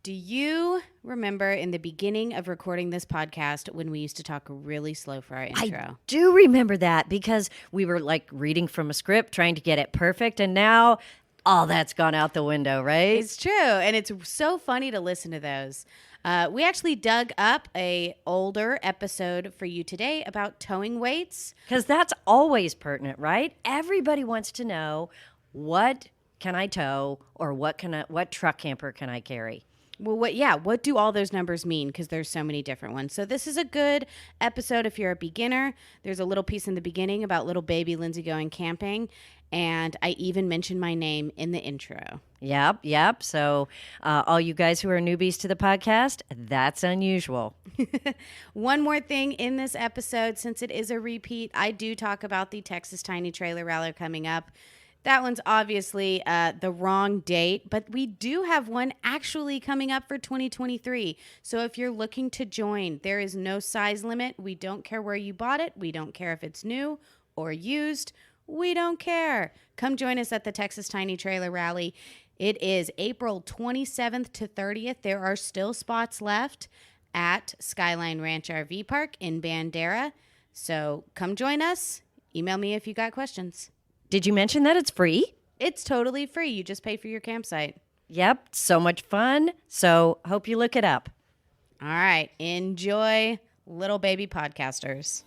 Do you remember in the beginning of recording this podcast when we used to talk really slow for our intro? I do remember that because we were like reading from a script, trying to get it perfect. And now all that's gone out the window, right? It's true. And it's so funny to listen to those. We actually dug up a older episode for you today about towing weights. Because that's always pertinent, right? Everybody wants to know, what can I tow, or what truck camper can I carry? Well, what do all those numbers mean? Because there's so many different ones. So this is a good episode if you're a beginner. There's a little piece in the beginning about little baby Lindsay going camping. And I even mentioned my name in the intro. Yep. So all you guys who are newbies to the podcast, that's unusual. One more thing in this episode, since it is a repeat, I do talk about the Texas Tiny Trailer Rally coming up. That one's obviously the wrong date, but we do have one actually coming up for 2023. So if you're looking to join, there is no size limit. We don't care where you bought it. We don't care if it's new or used. We don't care. Come join us at the Texas Tiny Trailer Rally. It is April 27th to 30th. There are still spots left at Skyline Ranch RV Park in Bandera. So come join us. Email me if you got questions. Did you mention that it's free? It's totally free. You just pay for your campsite. Yep, so much fun. So hope you look it up. All right. Enjoy, little baby podcasters.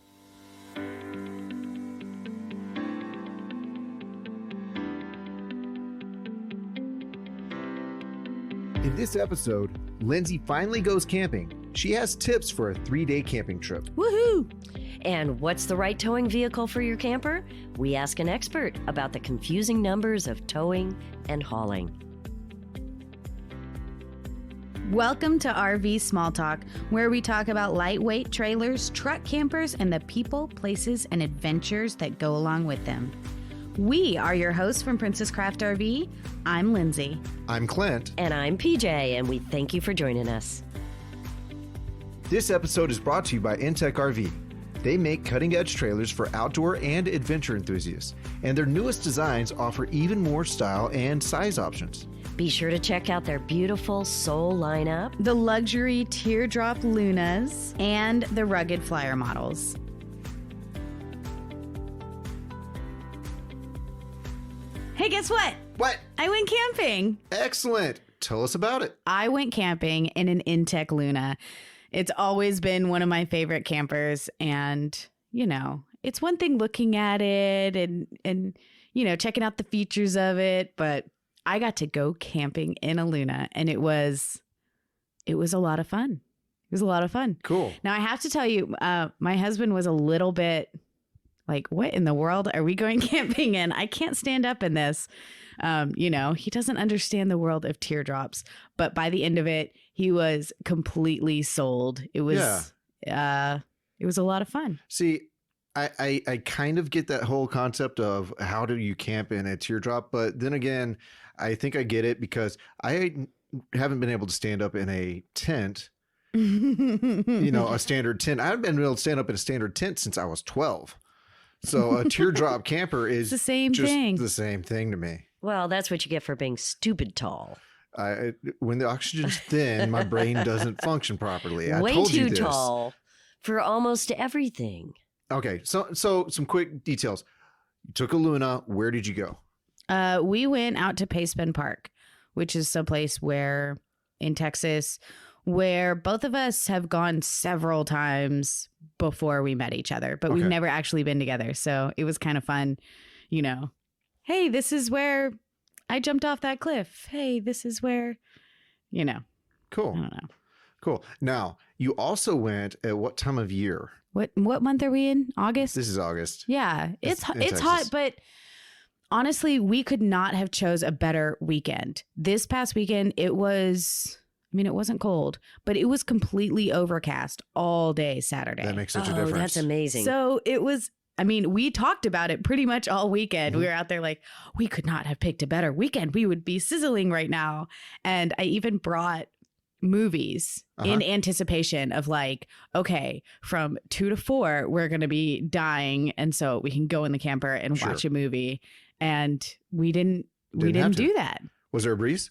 In this episode, Lindsay finally goes camping. She has tips for a 3-day camping trip. Woohoo! And what's the right towing vehicle for your camper? We ask an expert about the confusing numbers of towing and hauling. Welcome to RV Small Talk, where we talk about lightweight trailers, truck campers, and the people, places, and adventures that go along with them. We are your hosts from Princess Craft RV. I'm Lindsay. I'm Clint. And I'm PJ, and we thank you for joining us. This episode is brought to you by Intech RV. They make cutting-edge trailers for outdoor and adventure enthusiasts, and their newest designs offer even more style and size options. Be sure to check out their beautiful Soul lineup, the luxury teardrop Lunas, and the rugged flyer models. Hey, guess what? What? I went camping. Excellent. Tell us about it. I went camping in an Intech Luna. It's always been one of my favorite campers. And, you know, it's one thing looking at it and you know, checking out the features of it. But I got to go camping in a Luna, and it was a lot of fun. It was a lot of fun. Cool. Now, I have to tell you, my husband was a little bit like, what in the world are we going camping in? I can't stand up in this. You know, he doesn't understand the world of teardrops. But by the end of it, he was completely sold. It was, it was a lot of fun. See, I kind of get that whole concept of how do you camp in a teardrop, but then again, I think I get it because I haven't been able to stand up in a tent. You know, a standard tent. I haven't been able to stand up in a standard tent since I was 12. So a teardrop camper is the same just thing. The same thing to me. Well, that's what you get for being stupid tall. When the oxygen's thin, my brain doesn't function properly. I Way told too you this. tall for almost everything. Okay, so some quick details. You took a Luna. Where did you go? We went out to Paceman Park, which is a place where in Texas where both of us have gone several times before we met each other, but we've never actually been together. So it was kind of fun, you know. Hey, this is where I jumped off that cliff. Hey, this is where, you know. Cool. I don't know. Cool. Now, you also went at what time of year? What month are we in? August? This is August. Yeah. It's Texas. hot, but honestly, we could not have chose a better weekend. This past weekend, it wasn't cold, but it was completely overcast all day Saturday. That makes such a difference. That's amazing. So it was, we talked about it pretty much all weekend. Mm-hmm. We were out there like, we could not have picked a better weekend. We would be sizzling right now. And I even brought movies in anticipation of like, okay, from 2 to 4, we're going to be dying. And so we can go in the camper and watch a movie. And we didn't do that. Was there a breeze?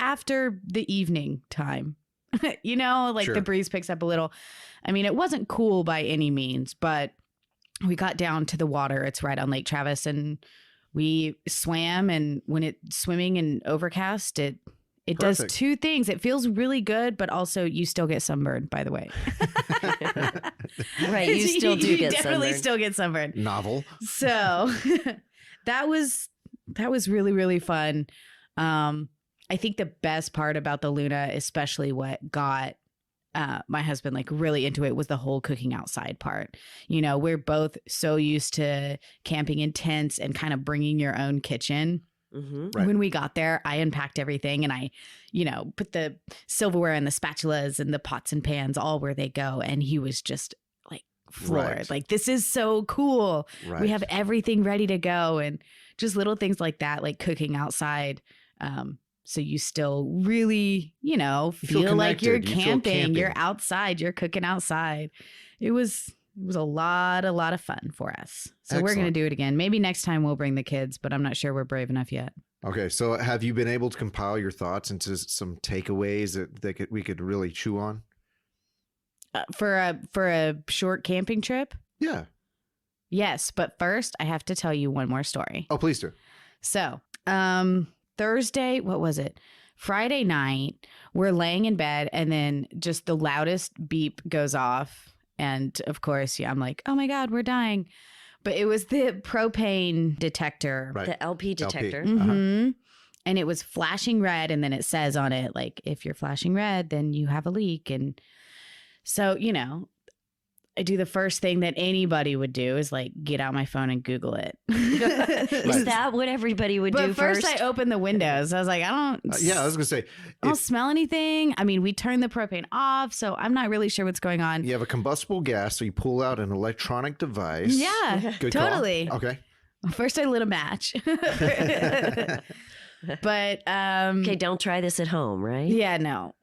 after the evening time. You know, like Sure. the breeze picks up a little. I mean, it wasn't cool by any means, but we got down to the water. It's right on Lake Travis, and we swam. And when it's swimming and overcast, it does Perfect. two things. It feels really good, but also you still get sunburned, by the way. Right, you still do get definitely sunburned. still get sunburned. Novel. So that was really, really fun. I think the best part about the Luna, especially what got my husband like really into it, was the whole cooking outside part. You know, we're both so used to camping in tents and kind of bringing your own kitchen. Mm-hmm. Right. When we got there, I unpacked everything and I, you know, put the silverware and the spatulas and the pots and pans all where they go. And he was just like floored. Right. Like, this is so cool. Right. We have everything ready to go. And just little things like that, like cooking outside. So you still really, you know, You feel feel like you're connected. You feel camping. You're camping. outside. You're cooking outside. It was a lot of fun for us. So we're going to Excellent. do it again. Maybe next time we'll bring the kids, but I'm not sure we're brave enough yet. Okay, so have you been able to compile your thoughts into some takeaways that we could really chew on? For a short camping trip? Yeah. Yes, but first I have to tell you one more story. Oh, please do. So, Thursday, what was it? Friday night, we're laying in bed and then just the loudest beep goes off. And of course, yeah, I'm like, oh my God, we're dying. But it was the propane detector. Right. The LP detector. Mm-hmm. And it was flashing red. And then it says on it, like, if you're flashing red, then you have a leak. And so, you know, I do the first thing that anybody would do is like get out my phone and Google it. Is that what everybody would But do first first? I opened the windows. I was like, I don't Yeah, I was gonna say, I don't if smell anything. I mean, we turned the propane off, so I'm not really sure what's going on. you have a combustible gas, so you pull out an electronic device. Yeah, Good call. totally. Okay. First I lit a match. But Okay, don't try this at home, right? yeah, no.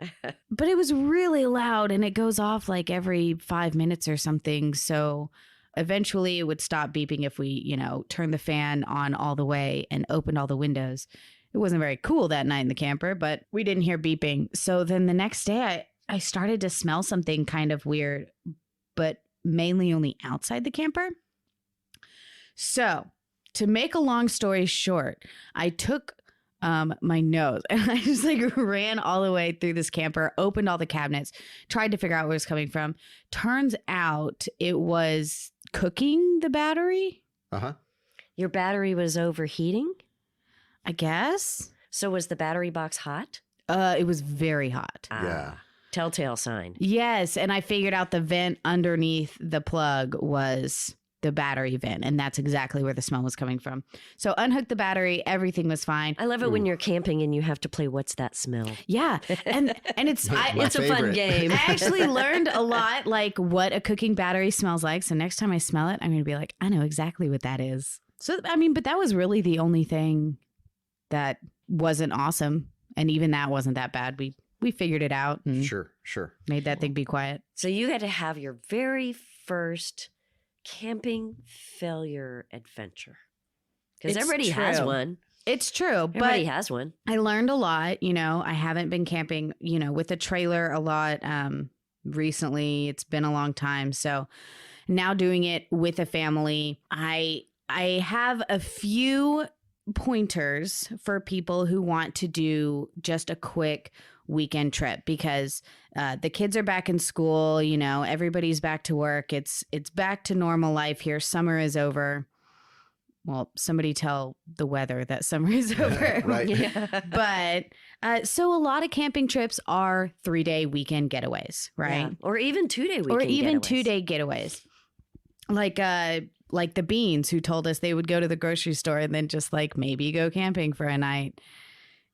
But it was really loud and it goes off like every 5 minutes or something. So eventually it would stop beeping if we, you know, turned the fan on all the way and opened all the windows. It wasn't very cool that night in the camper, but we didn't hear beeping. So then the next day I started to smell something kind of weird, but mainly only outside the camper. So to make a long story short, I took my nose and I just like ran all the way through this camper, opened all the cabinets, tried to figure out where it was coming from. Turns out it was cooking the battery, Uh-huh. Your battery was overheating? I guess. So was the battery box hot? It was very hot. Yeah. Telltale sign. Yes, and I figured out the vent underneath the plug was the battery vent, and that's exactly where the smell was coming from. So unhooked the battery, everything was fine. I love it when you're camping and you have to play What's That Smell? Yeah, and it's My It's a fun favorite. game. I actually learned a lot, like what a cooking battery smells like. So next time I smell it, I'm going to be like, I know exactly what that is. So, I mean, but that was really the only thing that wasn't awesome. And even that wasn't that bad. We figured it out and Sure. made that thing be quiet. So you had to have your very first camping failure adventure. Because It's everybody has true. one. It's true, Everybody but has one. I learned a lot. You know, I haven't been camping, you know, with a trailer a lot recently. It's been a long time. So now doing it with a family, I have a few pointers for people who want to do just a quick weekend trip because the kids are back in school, you know, everybody's back to work. It's back to normal life here. Summer is over. Well, somebody tell the weather that summer is over. Right. Yeah. But so a lot of camping trips are 3-day weekend getaways, right? Yeah. Or even 2-day weekend Or even getaways. 2-day getaways. Like the Beans who told us they would go to the grocery store and then just like maybe go camping for a night.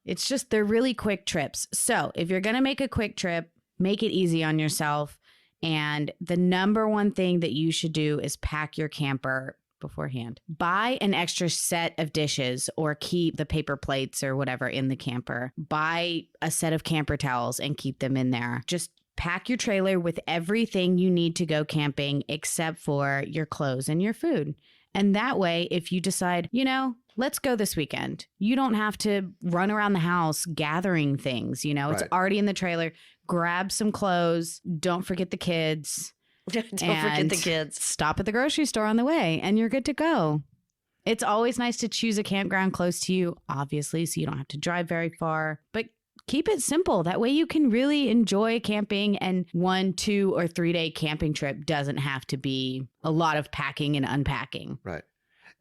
It's just they're really quick trips. So if you're going to make a quick trip, make it easy on yourself. And the number one thing that you should do is pack your camper beforehand. Buy an extra set of dishes or keep the paper plates or whatever in the camper. Buy a set of camper towels and keep them in there. Just pack your trailer with everything you need to go camping except for your clothes and your food. And that way, if you decide, you know, let's go this weekend. You don't have to run around the house gathering things. You know, it's Right. already in the trailer. Grab some clothes. Don't forget the kids. Don't forget the kids. Stop at the grocery store on the way and you're good to go. It's always nice to choose a campground close to you, obviously, so you don't have to drive very far. But keep it simple. That way you can really enjoy camping, and 1, 2, or 3 day camping trip doesn't have to be a lot of packing and unpacking. Right.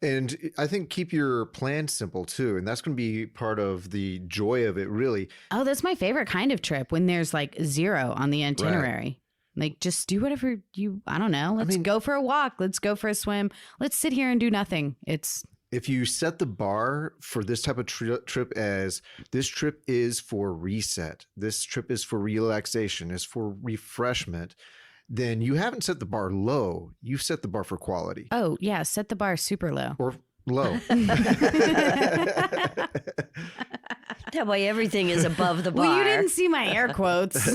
And I think keep your plan simple too. And that's going to be part of the joy of it, really. Oh, that's my favorite kind of trip, when there's like 0 on the itinerary. Like, just do whatever I don't know. Let's go for a walk. Let's go for a swim. Let's sit here and do nothing. If you set the bar for this type of trip as this trip is for reset, this trip is for relaxation, is for refreshment, then you haven't set the bar low. You've set the bar for quality. Oh, yeah. Set the bar super low. Or low. That way everything is above the bar. Well, you didn't see my air quotes.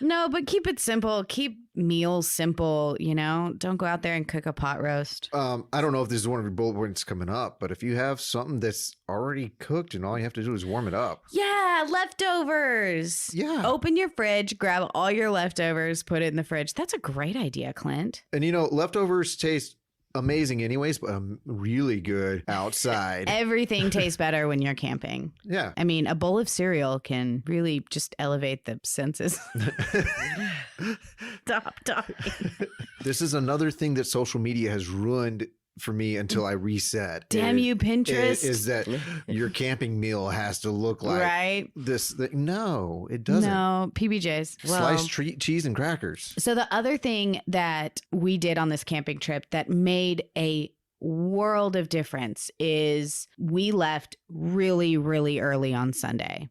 No, but keep it simple. Keep meals simple, you know? Don't go out there and cook a pot roast. I don't know if this is one of your bullet points coming up, but if you have something that's already cooked and all you have to do is warm it up. Yeah, leftovers. Yeah. Open your fridge, grab all your leftovers, put it in the fridge. That's a great idea, Clint. And you know, leftovers taste amazing anyways, but really good outside. Everything tastes better when you're camping. Yeah. I mean, a bowl of cereal can really just elevate the senses. Stop talking. This is another thing that social media has ruined for me until I reset. Damn you, Pinterest. Is that your camping meal has to look like right? this? No, it doesn't. No, PBJs. Sliced cheese and crackers. So the other thing that we did on this camping trip that made a world of difference is we left really, really early on Sunday.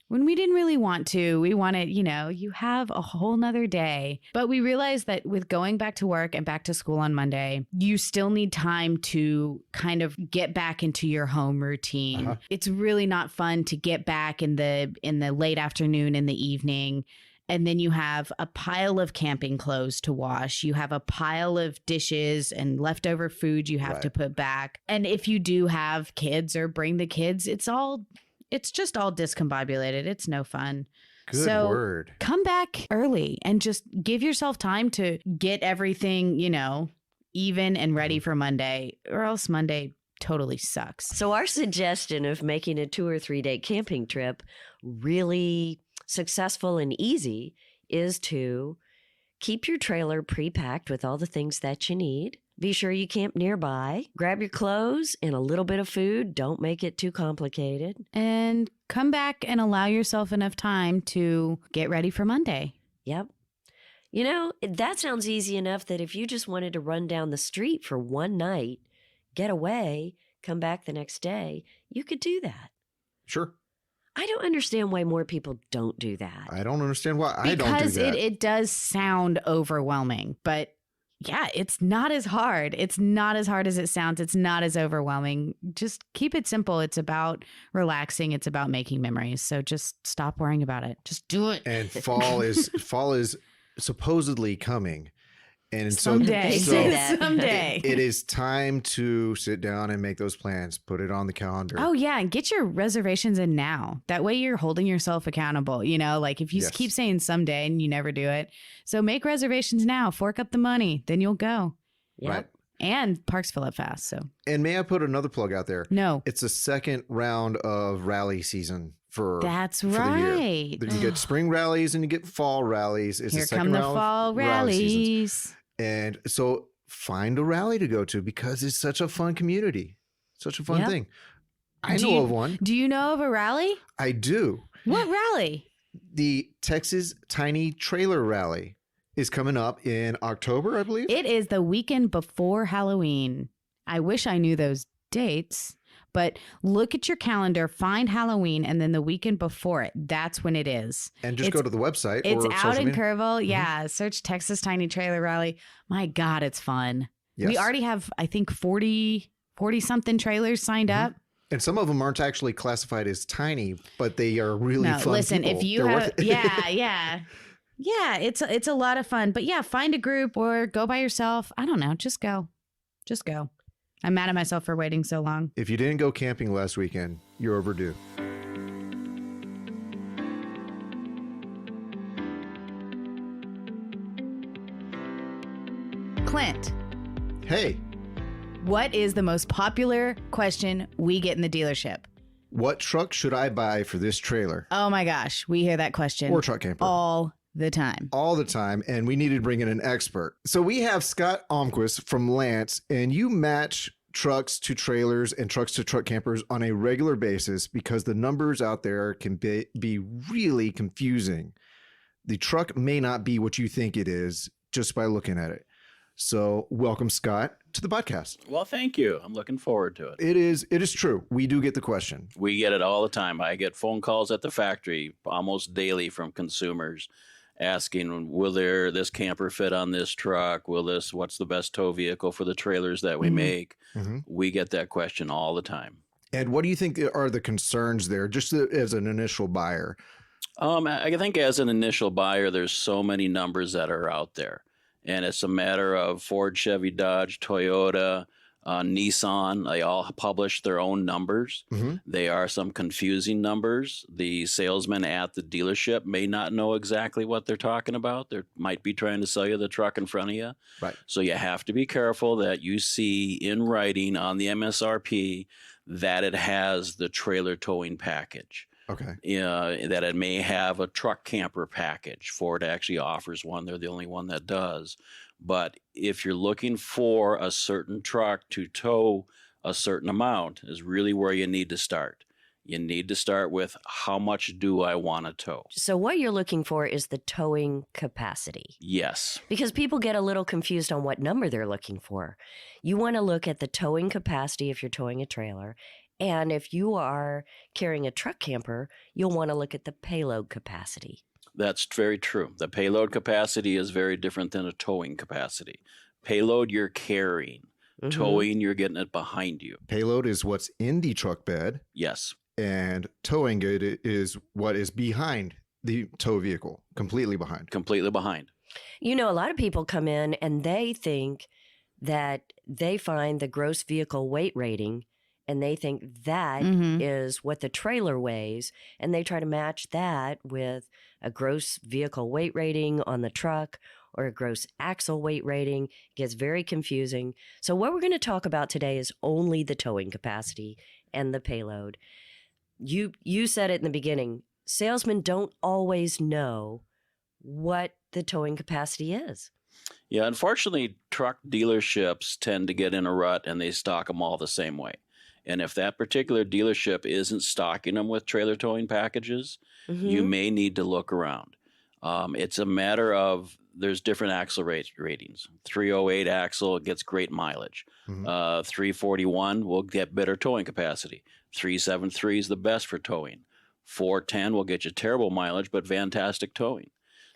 When we didn't really want to, we wanted, you have a whole nother day. But we realized that with going back to work and back to school on Monday, you still need time to kind of get back into your home routine. Uh-huh. It's really not fun to get back in the late afternoon, in the evening. And then you have a pile of camping clothes to wash. You have a pile of dishes and leftover food you have to put back. And if you do have kids or bring the kids, it's just all discombobulated. It's no fun. Good word. Come back early and just give yourself time to get everything, even and ready for Monday, or else Monday totally sucks. So our suggestion of making a 2 or 3 day camping trip really successful and easy is to keep your trailer pre-packed with all the things that you need. Be sure you camp nearby. Grab your clothes and a little bit of food. Don't make it too complicated. And come back and allow yourself enough time to get ready for Monday. Yep. That sounds easy enough that if you just wanted to run down the street for one night, get away, come back the next day, you could do that. Sure. I don't understand why more people don't do that. I don't understand why I don't do that. Because it does sound overwhelming, but yeah, it's not as hard. It's not as hard as it sounds. It's not as overwhelming. Just keep it simple. It's about relaxing. It's about making memories. So just stop worrying about it. Just do it. And fall is supposedly coming. And someday. Someday. It is time to sit down and make those plans. Put it on the calendar. Oh, yeah. And get your reservations in now. That way you're holding yourself accountable. Like if you keep saying someday and you never do it. So make reservations now. Fork up the money. Then you'll go. Yep. Right. And parks fill up fast. So. And may I put another plug out there? No. It's the second round of rally season. That's for right. You get spring rallies and you get fall rallies. It's Here the second come the round fall rallies. And so find a rally to go to because it's such a fun community. Such a fun thing. I know of one. Do you know of a rally? I do. What rally? The Texas Tiny Trailer Rally is coming up in October, I believe. It is the weekend before Halloween. I wish I knew those dates. But look at your calendar, find Halloween, and then the weekend before it. That's when it is. And just go to the website. It's or out in media. Kerrville. Mm-hmm. Yeah. Search Texas Tiny Trailer Rally. My God, it's fun. Yes. We already have, I think, 40-something trailers signed up. And some of them aren't actually classified as tiny, but they are really fun. Listen, people. if you have, yeah, it's a lot of fun. But yeah, find a group or go by yourself. I don't know. Just go. I'm mad at myself for waiting so long. If you didn't go camping last weekend, you're overdue. Clint, Hey, what is the most popular question we get in the dealership? what truck should I buy for this trailer? Oh my gosh, we hear that question Or truck camper. all the time. All the time, and we needed to bring in an expert. So we have Scott Almquist from Lance, and you match trucks to trailers and trucks to truck campers on a regular basis because the numbers out there can be really confusing. The truck may not be what you think it is just by looking at it. So welcome, Scott, to the podcast. Well, thank you. I'm looking forward to it. It is true. We do get the question. We get it all the time. I get phone calls at the factory almost daily from consumers asking, will this camper fit on this truck? What's the best tow vehicle for the trailers that we make? Mm-hmm. We get that question all the time. And what do you think are the concerns there, just as an initial buyer? I think as an initial buyer, there's so many numbers that are out there. And it's a matter of Ford, Chevy, Dodge, Toyota, Nissan. They all publish their own numbers. Mm-hmm. They are some confusing numbers. The salesman at the dealership may not know exactly what they're talking about. They might be trying to sell you the truck in front of you. Right. So you have to be careful that you see in writing on the MSRP that it has the trailer towing package. Okay. That it may have a truck camper package. Ford actually offers one. They're the only one that does. But if you're looking for a certain truck to tow a certain amount is really where you need to start. You need to start with how much do I want to tow? So what you're looking for is the towing capacity. Yes. Because people get a little confused on what number they're looking for. You want to look at the towing capacity if you're towing a trailer. And if you are carrying a truck camper, you'll want to look at the payload capacity. That's very true. The payload capacity is very different than a towing capacity. Payload you're carrying. Mhm. Towing, you're getting it behind you. Payload is what's in the truck bed, Yes. and towing it is what is behind the tow vehicle, completely behind. Completely behind. You know, a lot of people come in and they think that they find the gross vehicle weight rating and they think that is what the trailer weighs, and they try to match that with a gross vehicle weight rating on the truck or a gross axle weight rating. It gets very confusing. So what we're going to talk about today is only the towing capacity and the payload. You said it in the beginning, salesmen don't always know what the towing capacity is. Yeah, unfortunately, truck dealerships tend to get in a rut and they stock them all the same way. And if that particular dealership isn't stocking them with trailer towing packages, you may need to look around. It's a matter of there's different axle ratings. 308 axle gets great mileage. 341 will get better towing capacity. 373 is the best for towing. 410 will get you terrible mileage, but fantastic towing.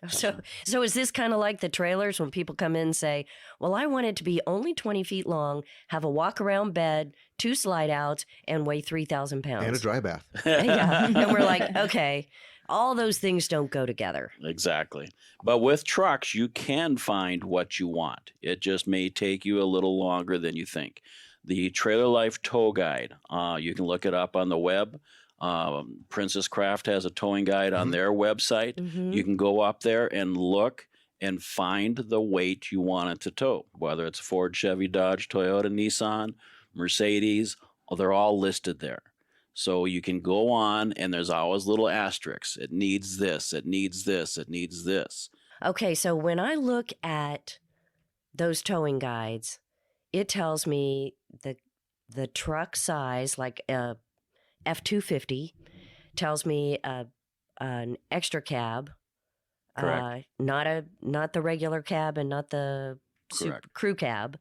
So is this kind of like the trailers when people come in and say, well, I want it to be only 20 feet long, have a walk-around bed, 2 slide-outs, and weigh 3,000 pounds. And a dry bath. Yeah. And we're like, okay, all those things don't go together. Exactly. But with trucks, you can find what you want. It just may take you a little longer than you think. The Trailer Life Tow Guide, you can look it up on the web. Princess Craft has a towing guide on their website. You can go up there and look and find the weight you want it to tow, whether it's Ford, Chevy, Dodge, Toyota, Nissan, Mercedes, they're all listed there. So you can go on and there's always little asterisks. It needs this, it needs this, it needs this. Okay, so when I look at those towing guides, it tells me the truck size, like a F-250, tells me an extra cab, Correct. not the regular cab and not the crew cab.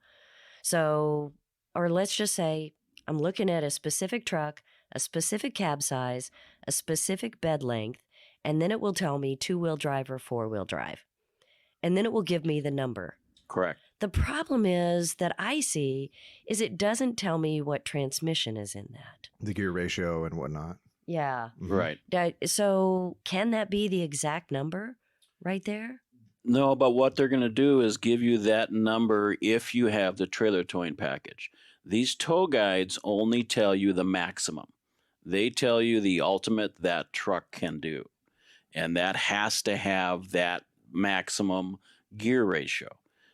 So, or let's just say I'm looking at a specific truck, a specific cab size, a specific bed length, and then it will tell me 2-wheel drive or 4-wheel drive. And then it will give me the number. Correct. The problem is that I see is it doesn't tell me what transmission is in that. The gear ratio and whatnot. Yeah. Right. So can that be the exact number right there? No, but what they're going to do is give you that number if you have the trailer towing package. These tow guides only tell you the maximum. They tell you the ultimate that truck can do. And that has to have that maximum gear ratio.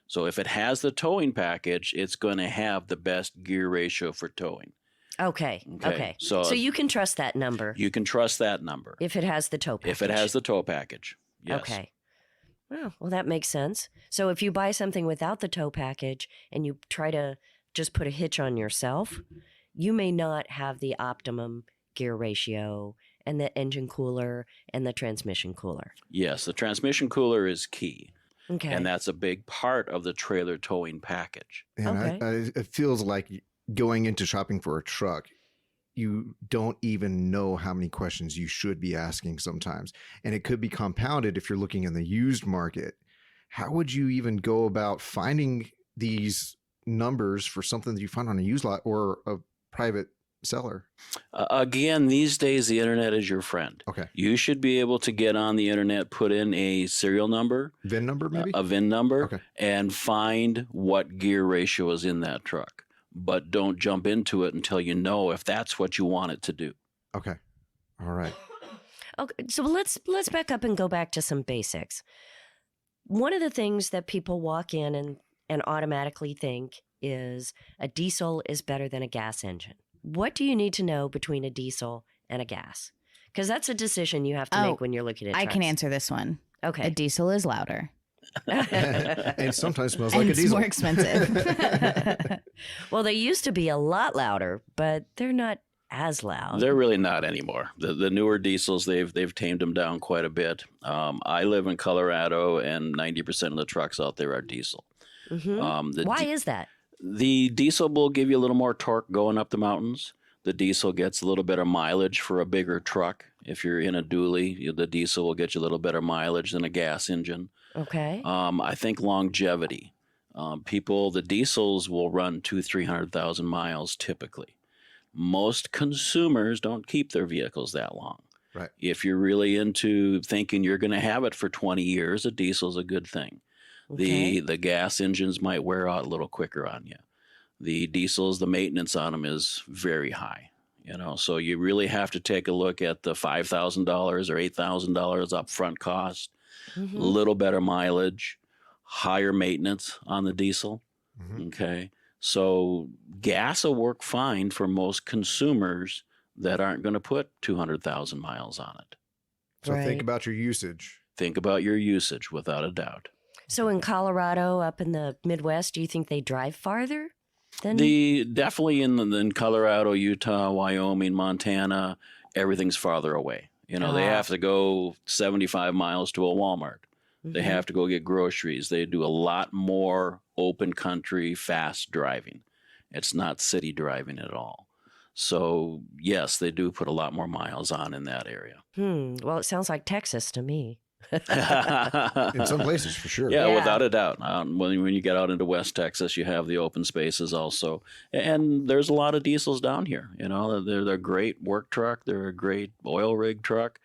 So if it has the towing package, it's going to have the best gear ratio for towing. Okay. So you can trust that number. You can trust that number. If it has the tow package. If it has the tow package. Yes. Okay. Well, that makes sense. So if you buy something without the tow package and you try to just put a hitch on yourself, you may not have the optimum gear ratio and the engine cooler and the transmission cooler. Yes, the transmission cooler is key. Okay. And that's a big part of the trailer towing package. And it feels like going into shopping for a truck, you don't even know how many questions you should be asking sometimes. And it could be compounded if you're looking in the used market. How would you even go about finding these numbers for something that you find on a used lot or a private seller? Again, these days, the internet is your friend. Okay. You should be able to get on the internet, put in a serial number, VIN number, maybe? a VIN number, Okay. and find what gear ratio is in that truck. But don't jump into it until you know if that's what you want it to do. Okay. All right. Okay, so let's back up and go back to some basics. One of the things that people walk in and automatically think is a diesel is better than a gas engine. What do you need to know between a diesel and a gas? Because that's a decision you have to make when you're looking at trucks. I can answer this one. Okay. A diesel is louder. And sometimes smells And like a it's diesel. more expensive. Well, they used to be a lot louder, but they're not as loud. They're really not anymore. The newer diesels, they've tamed them down quite a bit. I live in Colorado, and 90% of the trucks out there are diesel. Mm-hmm. Why is that? The diesel will give you a little more torque going up the mountains. The diesel gets a little better mileage for a bigger truck. If you're in a dually, the diesel will get you a little better mileage than a gas engine. Okay. I think longevity. The diesels will run 200,000-300,000 miles typically. Most consumers don't keep their vehicles that long. Right. If you're really into thinking you're going to have it for 20 years, a diesel's a good thing. Okay. The gas engines might wear out a little quicker on you. The diesels, the maintenance on them is very high. So you really have to take a look at the $5,000 or $8,000 upfront cost, a little better mileage, higher maintenance on the diesel. Mm-hmm. Okay. So gas will work fine for most consumers that aren't going to put 200,000 miles on it. So Right. think about your usage. Think about your usage without a doubt. So in Colorado, up in the Midwest, do you think they drive farther than? Definitely in Colorado, Utah, Wyoming, Montana, everything's farther away. They have to go 75 miles to a Walmart. They have to go get groceries. They do a lot more open country, fast driving. It's not city driving at all. So, yes, they do put a lot more miles on in that area. Well, it sounds like Texas to me. In some places, for sure. Yeah, Yeah. without a doubt. When you get out into West Texas, you have the open spaces also. And there's a lot of diesels down here. They're a great work truck. They're a great oil rig truck.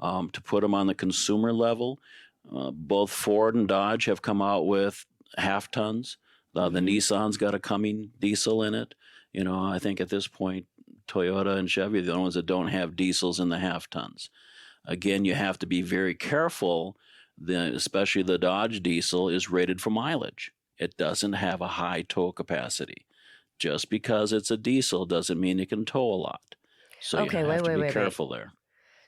To put them on the consumer level, both Ford and Dodge have come out with half tons. The Nissan's got a Cumming diesel in it. I think at this point, Toyota and Chevy are the only ones that don't have diesels in the half tons. Again, you have to be very careful. Especially the Dodge diesel is rated for mileage. It doesn't have a high tow capacity. Just because it's a diesel doesn't mean it can tow a lot. So Okay, you have to be wait. careful there.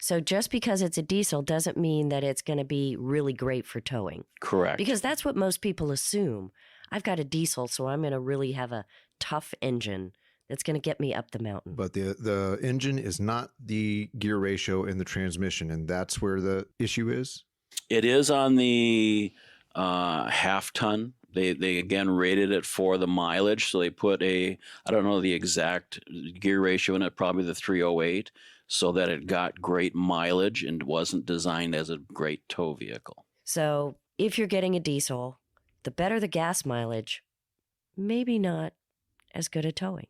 So just because it's a diesel doesn't mean that it's going to be really great for towing. Correct. Because that's what most people assume. I've got a diesel, so I'm going to really have a tough engine that's going to get me up the mountain. But the engine is not the gear ratio in the transmission, and that's where the issue is. It is on the half ton. They again rated it for the mileage. So they put I don't know the exact gear ratio in it, probably the 308, so that it got great mileage and wasn't designed as a great tow vehicle. So if you're getting a diesel, the better the gas mileage, maybe not as good at towing.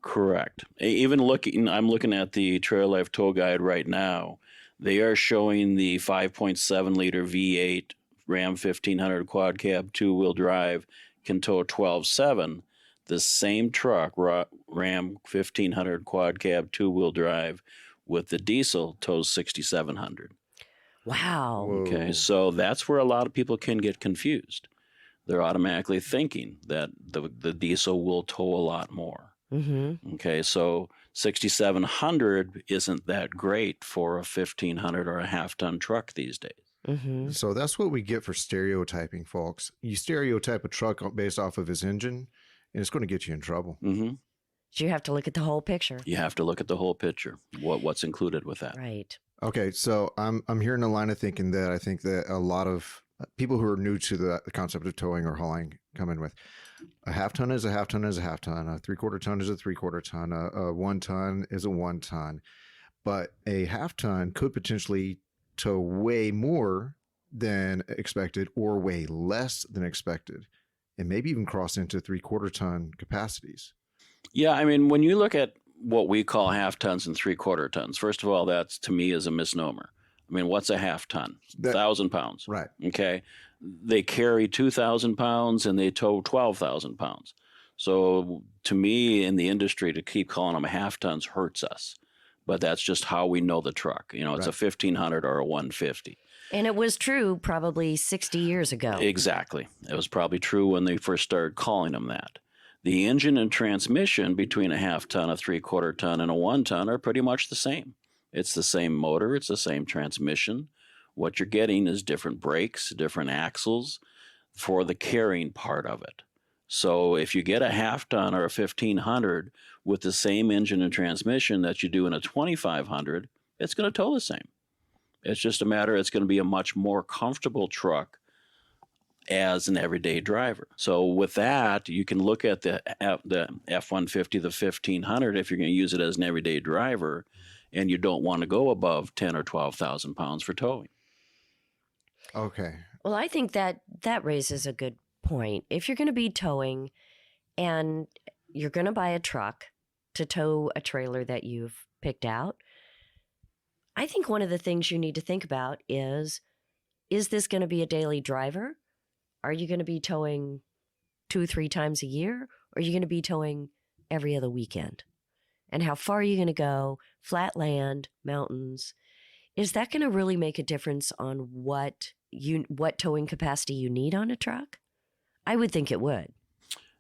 Correct. I'm looking at the Trail Life Tow Guide right now. They are showing the 5.7 liter V8 Ram 1500 quad cab 2-wheel drive can tow 12.7. the same truck, Ram 1500 quad cab 2-wheel drive with the diesel, tows 6,700. Wow. Whoa. Okay, so that's where a lot of people can get confused. They're automatically thinking that the diesel will tow a lot more. Mm-hmm. Okay, so 6,700 isn't that great for a 1,500 or a half-ton truck these days. Mm-hmm. So that's what we get for stereotyping, folks. You stereotype a truck based off of his engine, and it's going to get you in trouble. Mm-hmm. So you have to look at the whole picture. You have to look at the whole picture. What's included with that? Right. Okay, so I'm hearing a line of thinking that I think that a lot of people who are new to the concept of towing or hauling come in with. A half ton is a half ton is a half ton. A 3/4 ton is a 3/4 ton. A 1 ton is a 1 ton. But a half ton could potentially tow way more than expected or way less than expected, and maybe even cross into 3/4 ton capacities. Yeah, I mean, when you look at what we call half tons and 3/4 tons, first of all, that's to me is a misnomer. I mean, what's a half ton? 1,000 pounds. Right. Okay. They carry 2,000 pounds and they tow 12,000 pounds. So to me, in the industry, to keep calling them half tons hurts us. But that's just how we know the truck. You know, it's Right. a 1,500 or a 150. And it was true probably 60 years ago. Exactly. It was probably true when they first started calling them that. The engine and transmission between a half ton, a 3/4 ton, and a 1 ton are pretty much the same. It's the same motor. It's the same transmission. What you're getting is different brakes, different axles for the carrying part of it. So if you get a half ton or a 1,500 with the same engine and transmission that you do in a 2,500, it's going to tow the same. It's just a matter, it's going to be a much more comfortable truck as an everyday driver. So with that, you can look at the F-150, the 1,500, if you're going to use it as an everyday driver, and you don't want to go above 10 or 12,000 pounds for towing. Okay. Well, I think that raises a good point. If you're going to be towing and you're going to buy a truck to tow a trailer that you've picked out, I think one of the things you need to think about is this going to be a daily driver? Are you going to be towing 2-3 times a year? Or are you going to be towing every other weekend? And how far are you going to go? Flat land, mountains. Is that going to really make a difference on what towing capacity you need on a truck? I would think it would.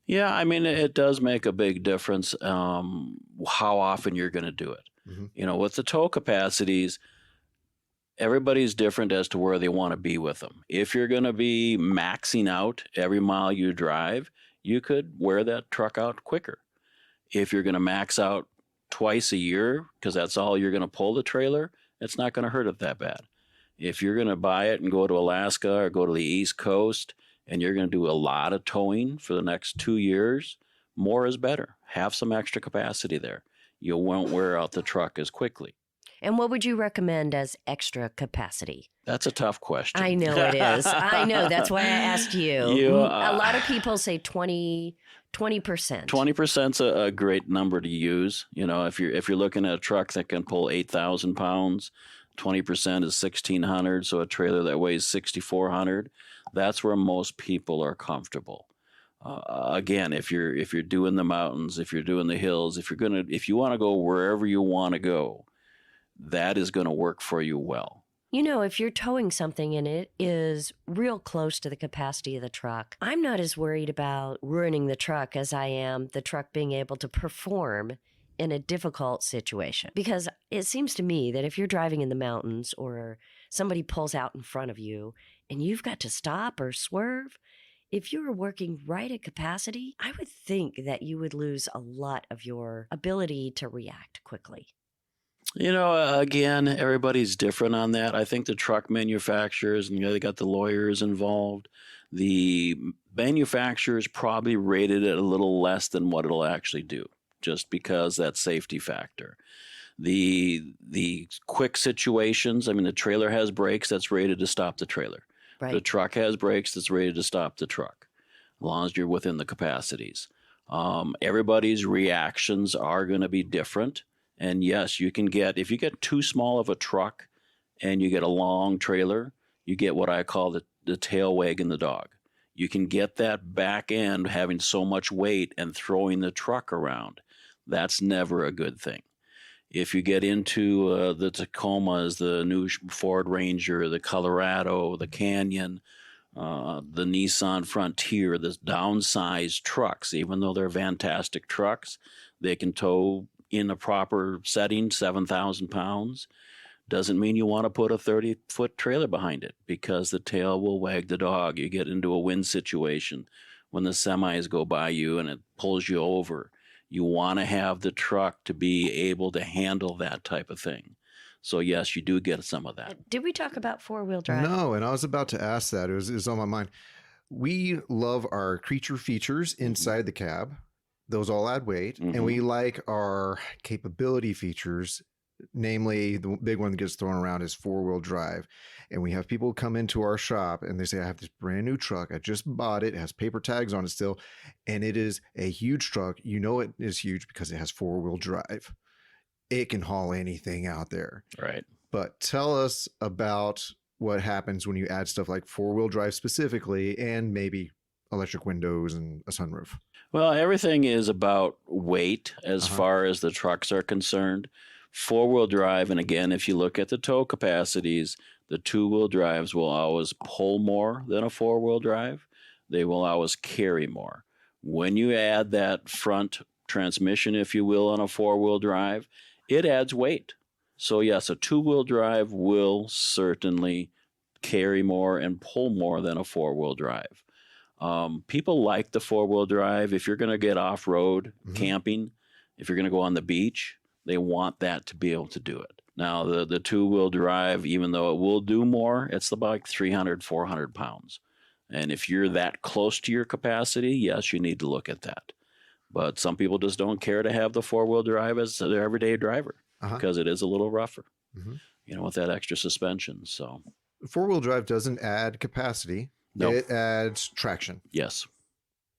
Yeah, I mean, it does make a big difference how often you're going to do it. Mm-hmm. You know, with the tow capacities, everybody's different as to where they want to be with them. If you're going to be maxing out every mile you drive, you could wear that truck out quicker. If you're going to max out twice a year, because that's all you're going to pull the trailer, it's not going to hurt it that bad. If you're going to buy it and go to Alaska or go to the East Coast, and you're going to do a lot of towing for the next 2 years, more is better. Have some extra capacity there. You won't wear out the truck as quickly. And what would you recommend as extra capacity? That's a tough question. I know it is. I know. That's why I asked you. A lot of people say 20%. 20%'s a great number to use. You know, if you're looking at a truck that can pull 8,000 pounds, 20% is 1,600. So a trailer that weighs 6,400, that's where most people are comfortable. Again, if you're doing the mountains, if you're doing the hills, if you want to go wherever you want to go, that is going to work for you well. You know, if you're towing something and it is real close to the capacity of the truck, I'm not as worried about ruining the truck as I am the truck being able to perform in a difficult situation. Because it seems to me that if you're driving in the mountains or somebody pulls out in front of you and you've got to stop or swerve, if you're working right at capacity, I would think that you would lose a lot of your ability to react quickly. You know, again, everybody's different on that. I think the truck manufacturers, and they got the lawyers involved. The manufacturers probably rated it a little less than what it'll actually do, just because that safety factor. The quick situations, I mean, the trailer has brakes that's rated to stop the trailer. Right. The truck has brakes that's rated to stop the truck, as long as you're within the capacities. Everybody's reactions are going to be different. And yes, you can get, if you get too small of a truck and you get a long trailer, you get what I call the tail wagging the dog. You can get that back end having so much weight and throwing the truck around. That's never a good thing. If you get into the Tacomas, the new Ford Ranger, the Colorado, the Canyon, the Nissan Frontier, the downsized trucks, even though they're fantastic trucks, they can tow in a proper setting 7,000 pounds. Doesn't mean you want to put a 30-foot trailer behind it, because the tail will wag the dog. You get into a wind situation when the semis go by you and it pulls you over. You want to have the truck to be able to handle that type of thing. So yes, you do get some of that. Did we talk about four-wheel drive? No, and I was about to ask that. It was on my mind. We love our creature features inside the cab. Those all add weight. And we like our capability features. Namely, the big one that gets thrown around is four-wheel drive. And we have people come into our shop and they say, I have this brand new truck. I just bought it. It has paper tags on it still. And it is a huge truck. You know it is huge because it has four-wheel drive. It can haul anything out there. Right. But tell us about what happens when you add stuff like four-wheel drive specifically, and maybe electric windows and a sunroof. Well, everything is about weight as far as the trucks are concerned. Four-wheel drive, and again, if you look at the tow capacities, the two-wheel drives will always pull more than a four-wheel drive. They will always carry more. When you add that front transmission, if you will, on a four-wheel drive, it adds weight. So yes, a two-wheel drive will certainly carry more and pull more than a four-wheel drive. People like the four-wheel drive. If you're going to get off-road camping, if you're going to go on the beach, they want that to be able to do it. Now, the two-wheel drive, even though it will do more, it's about like 300, 400 pounds. And if you're that close to your capacity, yes, you need to look at that. But some people just don't care to have the four-wheel drive as their everyday driver because it is a little rougher, with that extra suspension. So four-wheel drive doesn't add capacity. No. It adds traction. Yes.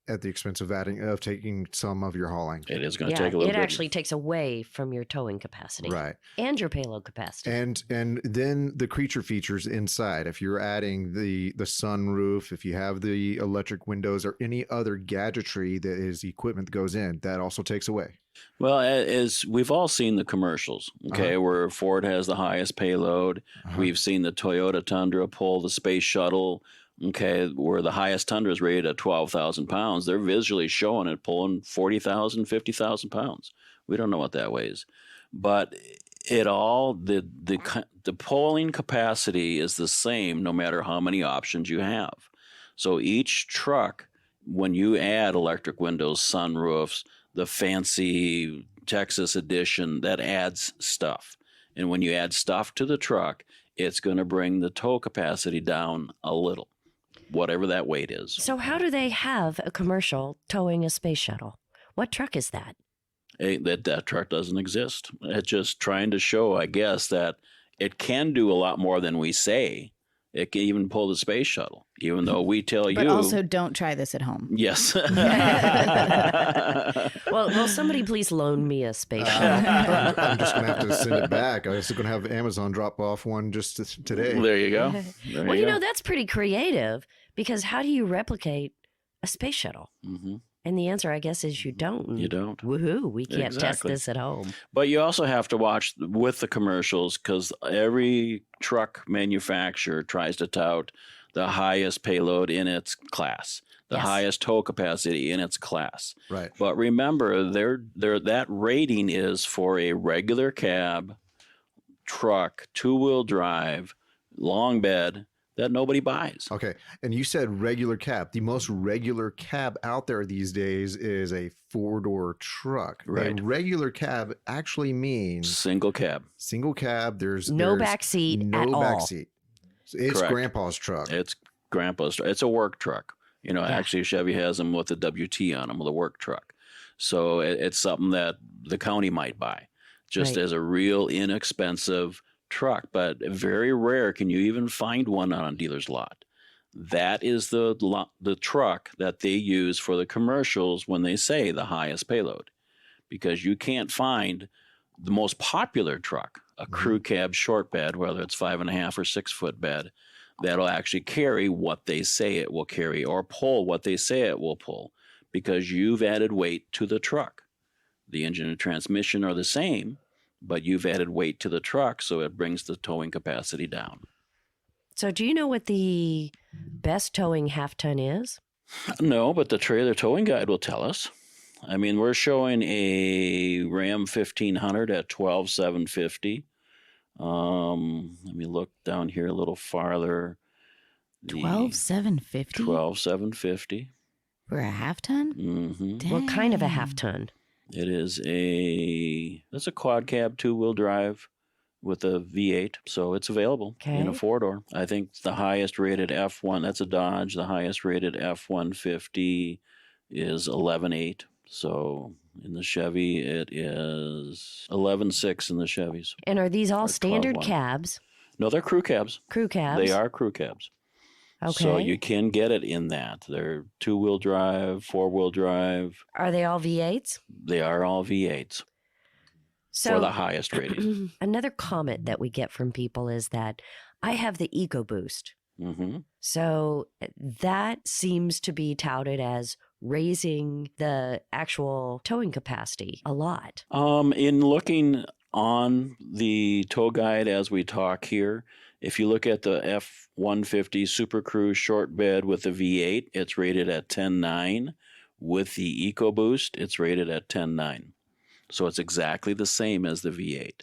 At the expense of taking some of your hauling. It is going to take a little bit. It actually takes away from your towing capacity. Right. And your payload capacity. And then the creature features inside. If you're adding the sunroof, if you have the electric windows or any other gadgetry that is equipment that goes in, that also takes away. Well, as we've all seen the commercials, where Ford has the highest payload. We've seen the Toyota Tundra pull the space shuttle. Where the highest Tundra is rated at 12,000 pounds, they're visually showing it pulling 40,000, 50,000 pounds. We don't know what that weighs. But the pulling capacity is the same no matter how many options you have. So each truck, when you add electric windows, sunroofs, the fancy Texas edition, that adds stuff. And when you add stuff to the truck, it's going to bring the tow capacity down a little, whatever that weight is. So how do they have a commercial towing a space shuttle? What truck is that? That truck doesn't exist. It's just trying to show, I guess, that it can do a lot more than we say. It can even pull the space shuttle, even though we tell you. But also don't try this at home. Yes. Well, somebody please loan me a space shuttle. I'm just going to have to send it back. I was going to have Amazon drop off one just today. There you go. That's pretty creative, because how do you replicate a space shuttle? And the answer, I guess, is you don't. You don't. Woohoo. We can't test this at home. But you also have to watch with the commercials, because every truck manufacturer tries to tout the highest payload in its class, the highest tow capacity in its class. Right. But remember, that rating is for a regular cab, truck, two-wheel drive, long bed, that nobody buys. Okay. And you said regular cab. The most regular cab out there these days is a four-door truck. Right. A regular cab actually means single cab. Single cab. There's no back seat no at back all. seat. It's Correct. Grandpa's truck. It's Grandpa's truck. It's a work truck. Actually Chevy has them with a WT on them, with a work truck. So it's something that the county might buy just as a real inexpensive truck, but very rare can you even find one on a dealer's lot. That is the truck that they use for the commercials when they say the highest payload, because you can't find the most popular truck, a crew cab short bed, whether it's 5.5 or 6 foot bed. that'll actually carry what they say it will carry or pull what they say it will pull because you've added weight to the truck. The engine and transmission are the same, but you've added weight to the truck, so it brings the towing capacity down. So do you know what the best towing half-ton is? No, but the trailer towing guide will tell us. I mean, we're showing a Ram 1500 at 12,750. Let me look down here a little farther. 12,750? 12,750. For a half ton? Mm-hmm. What kind of a half-ton? It's a quad cab 2-wheel drive with a V8, so it's available in a 4-door. I think the highest rated F1, that's a Dodge, the highest rated F-150 is 11.8. So in the Chevy, it is 11.6 in the Chevys. And are these all Or standard 12.1. cabs? No, they're crew cabs. Crew cabs? They are crew cabs. Okay. So you can get it in that. They're 2-wheel drive, 4-wheel drive. Are they all V8s? They are all V8s for the highest rating. Another comment that we get from people is that I have the EcoBoost. Mm-hmm. So that seems to be touted as raising the actual towing capacity a lot. In looking on the tow guide as we talk here, if you look at the F-150 Super Cruise short bed with the V8, it's rated at 10.9. With the EcoBoost, it's rated at 10.9. So it's exactly the same as the V8.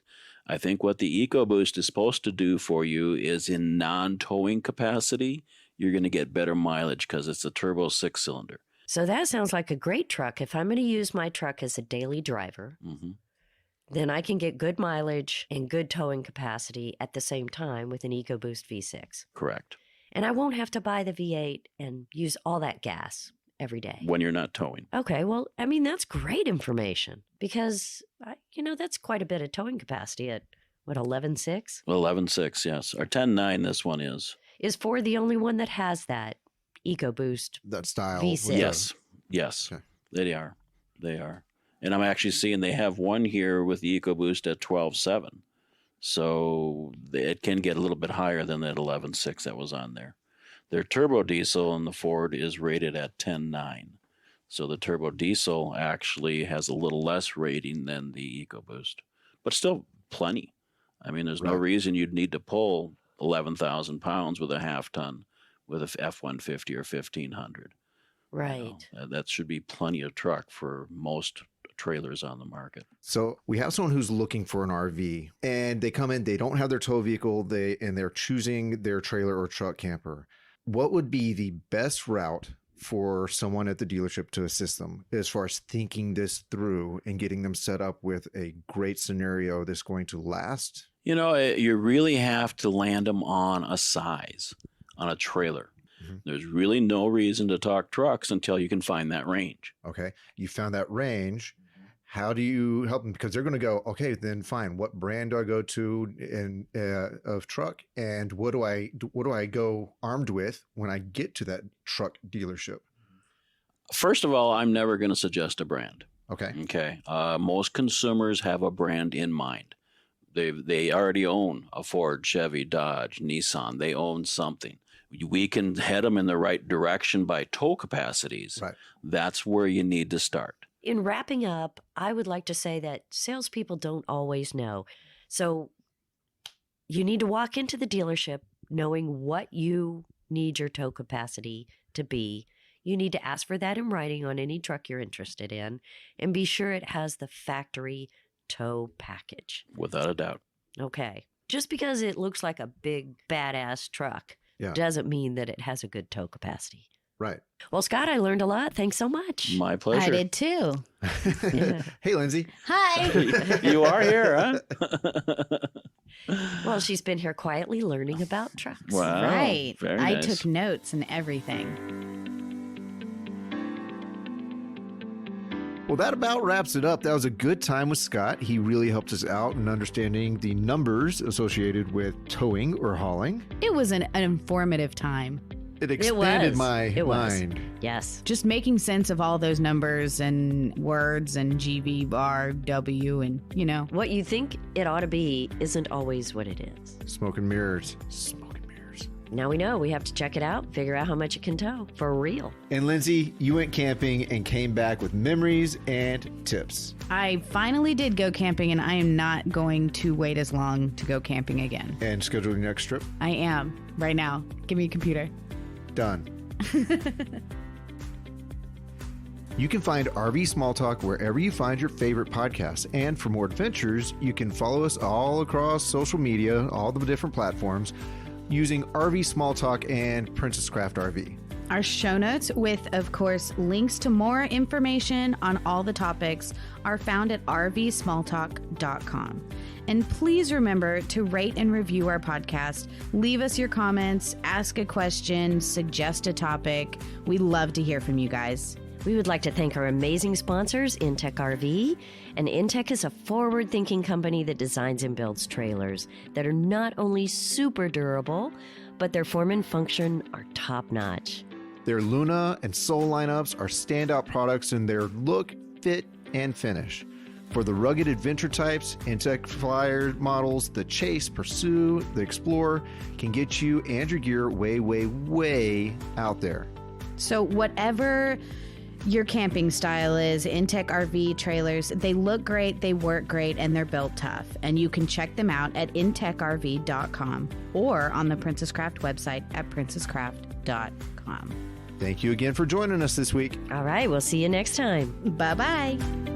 I think what the EcoBoost is supposed to do for you is in non-towing capacity, you're going to get better mileage because it's a turbo 6-cylinder. So that sounds like a great truck. If I'm going to use my truck as a daily driver, Mm-hmm. then I can get good mileage and good towing capacity at the same time with an EcoBoost V6. Correct. And I won't have to buy the V8 and use all that gas every day. When you're not towing. Okay, well, I mean, that's great information because, that's quite a bit of towing capacity at, 11.6? 11.6, yes. Or 10.9 this one is. Is Ford the only one that has that EcoBoost? That style. V6. Yes. Okay. They are. And I'm actually seeing they have one here with the EcoBoost at 12.7. So it can get a little bit higher than that 11.6 that was on there. Their turbo diesel in the Ford is rated at 10.9. So the turbo diesel actually has a little less rating than the EcoBoost, but still plenty. I mean, there's no Right. reason you'd need to pull 11,000 pounds with a half ton with a F-150 or 1,500. Right. That should be plenty of truck for most trailers on the market. So we have someone who's looking for an RV and they come in, they don't have their tow vehicle, they're choosing their trailer or truck camper. What would be the best route for someone at the dealership to assist them as far as thinking this through and getting them set up with a great scenario that's going to last? You really have to land them on a size, on a trailer. Mhm. There's really no reason to talk trucks until you can find that range. Okay. You found that range. How do you help them? Because they're going to go, okay, then fine. What brand do I go to of truck? And what do I go armed with when I get to that truck dealership? First of all, I'm never going to suggest a brand. Okay. Okay. Most consumers have a brand in mind. They already own a Ford, Chevy, Dodge, Nissan. They own something. We can head them in the right direction by tow capacities. Right. That's where you need to start. In wrapping up, I would like to say that salespeople don't always know. So you need to walk into the dealership knowing what you need your tow capacity to be. You need to ask for that in writing on any truck you're interested in and be sure it has the factory tow package. Without a doubt. Okay. Just because it looks like a big, badass truck Yeah. doesn't mean that it has a good tow capacity. Right. Well, Scott, I learned a lot. Thanks so much. My pleasure. I did too. Hey, Lindsay. Hi. You are here, huh? Well, she's been here quietly learning about trucks. Wow. Right. Very I nice. took notes and everything. Well, that about wraps it up. That was a good time with Scott. He really helped us out in understanding the numbers associated with towing or hauling. It was an informative time. It expanded was. my It was. mind. Yes. Just making sense of all those numbers and words and GV, bar, W, and, What you think it ought to be isn't always what it is. Smoke and mirrors. Smoke and mirrors. Now we know we have to check it out, figure out how much it can tow for real. And Lindsay, you went camping and came back with memories and tips. I finally did go camping, and I am not going to wait as long to go camping again. And scheduling next trip? I am right now. Give me a computer. Done. You can find RV Small Talk wherever you find your favorite podcasts. And for more adventures, you can follow us all across social media, all the different platforms, using RV Small Talk and Princess Craft RV. Our show notes with, of course, links to more information on all the topics are found at rvsmalltalk.com. And please remember to rate and review our podcast. Leave us your comments, ask a question, suggest a topic. We love to hear from you guys. We would like to thank our amazing sponsors, Intech RV. And Intech is a forward-thinking company that designs and builds trailers that are not only super durable, but their form and function are top-notch. Their Luna and Soul lineups are standout products in their look, fit, and finish. For the rugged adventure types, Intech Flyer models, the Chase, Pursue, the Explorer can get you and your gear way, way, way out there. So whatever your camping style is, Intech RV trailers, they look great, they work great, and they're built tough. And you can check them out at intechrv.com or on the Princess Craft website at princesscraft.com. Thank you again for joining us this week. All right, we'll see you next time. Bye-bye.